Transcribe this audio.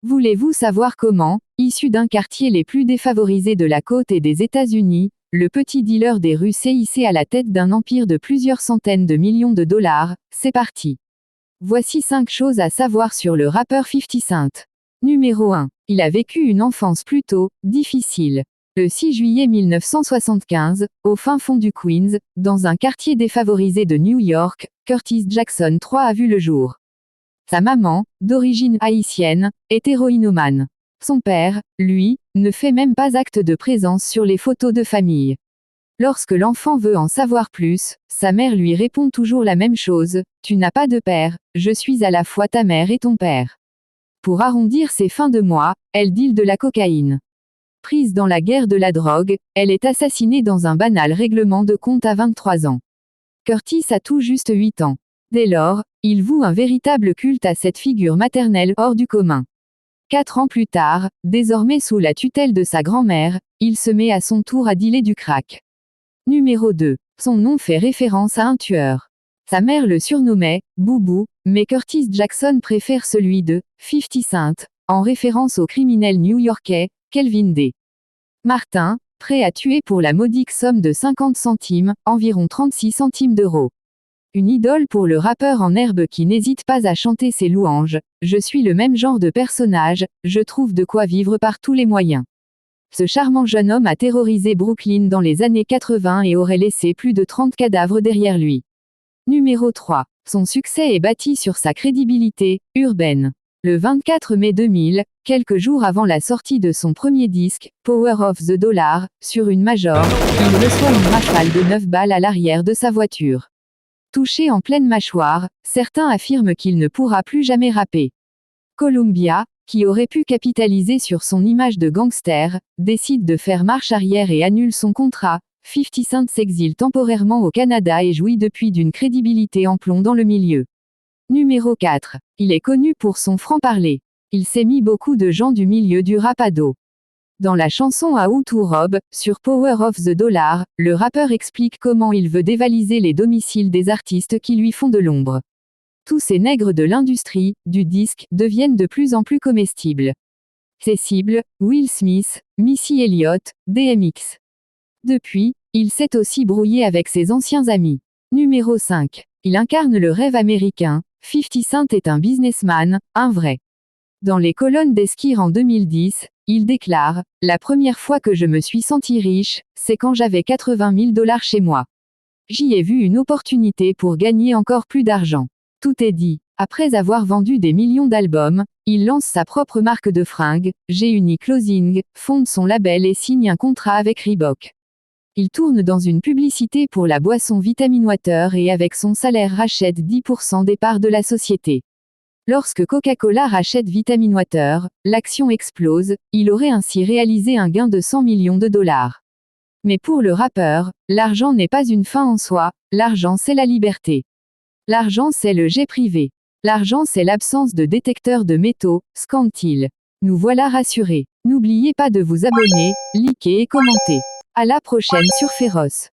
Voulez-vous savoir comment, issu d'un quartier les plus défavorisés de la côte et des États-Unis, le petit dealer des rues s'est hissé à la tête d'un empire de plusieurs centaines de millions de dollars? C'est parti. Voici 5 choses à savoir sur le rappeur 50 Cent. Numéro 1. Il a vécu une enfance plutôt difficile. Le 6 juillet 1975, au fin fond du Queens, dans un quartier défavorisé de New York, Curtis Jackson III a vu le jour. Sa maman, d'origine haïtienne, est héroïnomane. Son père, lui, ne fait même pas acte de présence sur les photos de famille. Lorsque l'enfant veut en savoir plus, sa mère lui répond toujours la même chose: tu n'as pas de père, je suis à la fois ta mère et ton père. Pour arrondir ses fins de mois, elle deale de la cocaïne. Prise dans la guerre de la drogue, elle est assassinée dans un banal règlement de compte à 23 ans. Curtis a tout juste 8 ans. Dès lors, il voue un véritable culte à cette figure maternelle hors du commun. 4 ans plus tard, désormais sous la tutelle de sa grand-mère, il se met à son tour à dealer du crack. Numéro 2. Son nom fait référence à un tueur. Sa mère le surnommait Boubou, mais Curtis Jackson préfère celui de 50 Cent, en référence au criminel new-yorkais Kelvin D. Martin, prêt à tuer pour la modique somme de 50 centimes, environ 36 centimes d'euros. Une idole pour le rappeur en herbe qui n'hésite pas à chanter ses louanges: je suis le même genre de personnage, je trouve de quoi vivre par tous les moyens. Ce charmant jeune homme a terrorisé Brooklyn dans les années 80 et aurait laissé plus de 30 cadavres derrière lui. Numéro 3. Son succès est bâti sur sa crédibilité urbaine. Le 24 mai 2000, quelques jours avant la sortie de son premier disque, Power of the Dollar, sur une Major, il reçoit une rafale de 9 balles à l'arrière de sa voiture. Touché en pleine mâchoire, certains affirment qu'il ne pourra plus jamais rapper. Columbia, qui aurait pu capitaliser sur son image de gangster, décide de faire marche arrière et annule son contrat. 50 Cent s'exile temporairement au Canada et jouit depuis d'une crédibilité en plomb dans le milieu. Numéro 4. Il est connu pour son franc-parler. Il s'est mis beaucoup de gens du milieu du rap à dos. Dans la chanson à How to Rob, sur Power of the Dollar, le rappeur explique comment il veut dévaliser les domiciles des artistes qui lui font de l'ombre. Tous ces nègres de l'industrie du disque deviennent de plus en plus comestibles. Ses cibles: Will Smith, Missy Elliott, DMX. Depuis, il s'est aussi brouillé avec ses anciens amis. Numéro 5. Il incarne le rêve américain. 50 Cent est un businessman, un vrai. Dans les colonnes d'Esquire en 2010, il déclare: la première fois que je me suis senti riche, c'est quand j'avais 80 000 $ chez moi. J'y ai vu une opportunité pour gagner encore plus d'argent. Tout est dit. Après avoir vendu des millions d'albums, il lance sa propre marque de fringues, G-Uni Clothing, fonde son label et signe un contrat avec Reebok. Il tourne dans une publicité pour la boisson Vitamin Water et avec son salaire rachète 10% des parts de la société. Lorsque Coca-Cola rachète Vitamin Water, l'action explose, il aurait ainsi réalisé un gain de 100 millions de dollars. Mais pour le rappeur, l'argent n'est pas une fin en soi, l'argent c'est la liberté. L'argent c'est le jet privé. L'argent c'est l'absence de détecteur de métaux, scande-t-il. Nous voilà rassurés. N'oubliez pas de vous abonner, liker et commenter. À la prochaine sur Féroce.